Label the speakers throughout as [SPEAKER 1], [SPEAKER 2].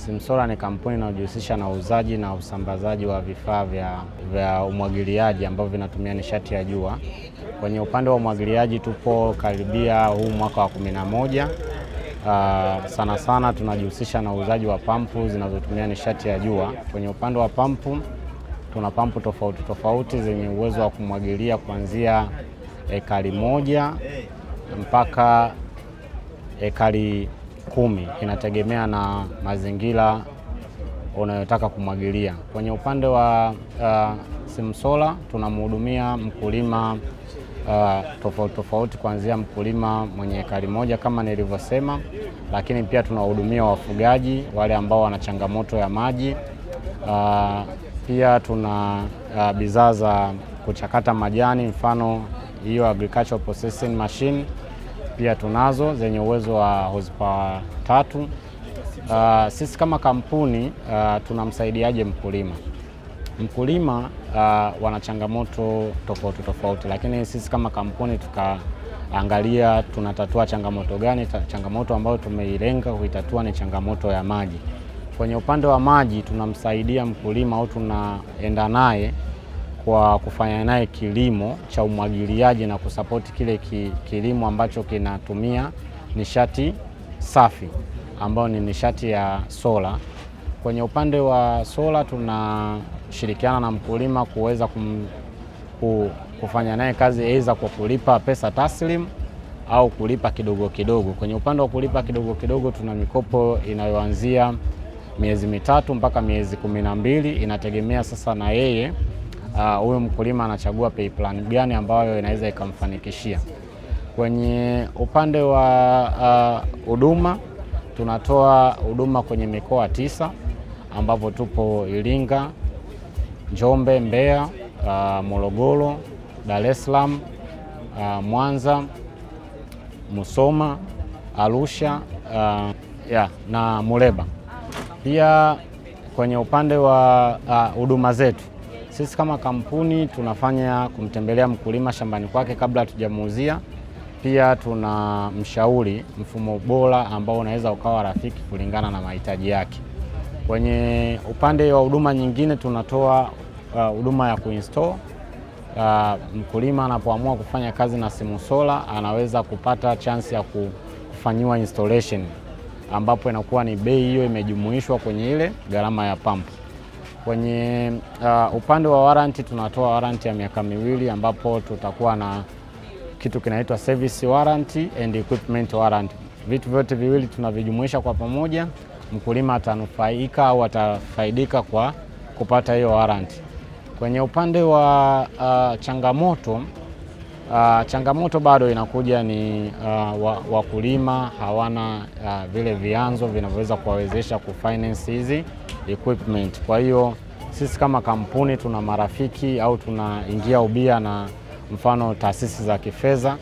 [SPEAKER 1] Simsolar ni kampuni inayojihusisha na uuzaji na usambazaji wa vifaa vya umwagiliaji ambavyo vinatumia nishati ya jua. Kwenye upande wa umwagiliaji tupo karibia huu mwaka wa 11. Sana sana tunajihusisha na uuzaji wa pampu zinazotumia nishati ya jua. Kwenye upande wa pampu tuna pampu tofauti tofauti zenye uwezo wa kumwagilia kuanzia ekari 1 mpaka ekari 10, inategemea na mazingira unayotaka kumwagilia. Kwenye upande wa Simsolar tunamhudumia mkulima tofauti tofauti, kuanzia mkulima mwenye ekari 1 kama nilivyosema, lakini pia tunahudumia wafugaji wale ambao wana changamoto ya maji. Pia tuna bidhaa za kuchakata majani, mfano hiyo agricultural processing machine pia tunazo zenye uwezo wa horsepower 3. Sisi kama kampuni tunamsaidiaje mkulima? Mkulima wana changamoto tofauti tofauti, lakini sisi kama kampuni tukaangalia tunatatua changamoto gani. Changamoto ambayo tumeilenga kuitatua ni changamoto ya maji. Kwenye upande wa maji tunamsaidia mkulima au tunaenda naye kwa kufanya naye kilimo cha umwagiliaji na kusapoti kile kilimo ambacho kinatumia nishati safi ambayo ni nishati ya sola. Kwenye upande wa sola tunashirikiana na mkulima kuweza kufanya naye kazi aidha kwa kulipa pesa taslim au kulipa kidogo kidogo. Kwenye upande wa kulipa kidogo kidogo tuna mikopo inayoanzia miezi 3 mpaka miezi 12, inategemea sasa na yeye huyo mkulima anachagua pay plan gani ambayo inaweza ikamfanikishia. Kwenye upande wa huduma tunatoa huduma kwenye mikoa 9 ambapo tupo Iringa, Njombe, Mbeya, Morogoro, Dar es Salaam, Mwanza, Musoma, Arusha na Muleba. Pia kwenye upande wa huduma zetu, sisi kama kampuni tunafanya kumtembelea mkulima shambani kwake kabla hatujamuuzia. Pia tunamshauri mfumo bora ambao unaweza ukawa rafiki kulingana na mahitaji yake. Kwenye upande wa huduma nyingine tunatoa huduma ya kuinstall. Mkulima anapoamua kufanya kazi na Simsolar anaweza kupata chance ya kufanyiwa installation, ambapo inakuwa ni bei hiyo imejumuishwa kwenye ile gharama ya pampu. Kwenye upande wa warranty tunatoa warranty ya miaka 2 ambapo tutakuwa na kitu kinaitwa service warranty and equipment warranty. Vitu vyote viwili tunavijumuisha kwa pamoja, mkulima atanufaika au atafaidika kwa kupata hiyo warranty. Kwenye upande wa changamoto bado inakuja ni wakulima hawana vile vyanzo vinavyoweza kuwawezesha kufinance hizi equipment. Kwa hiyo sisi kama kampuni tuna marafiki au tunaingia ubia na mfano taasisi za kifedha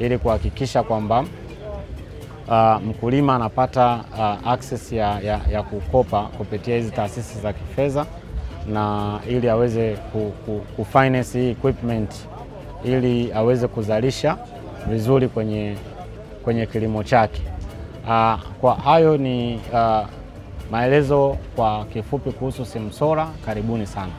[SPEAKER 1] ili kuhakikisha kwamba mkulima anapata access ya kukopa kupitia hizi taasisi za kifedha, na ili aweze kufinance hii equipment ili aweze kuzalisha vizuri kwenye kilimo chake. Kwa hayo ni maelezo kwa kifupi kuhusu Simsolar. Karibuni sana.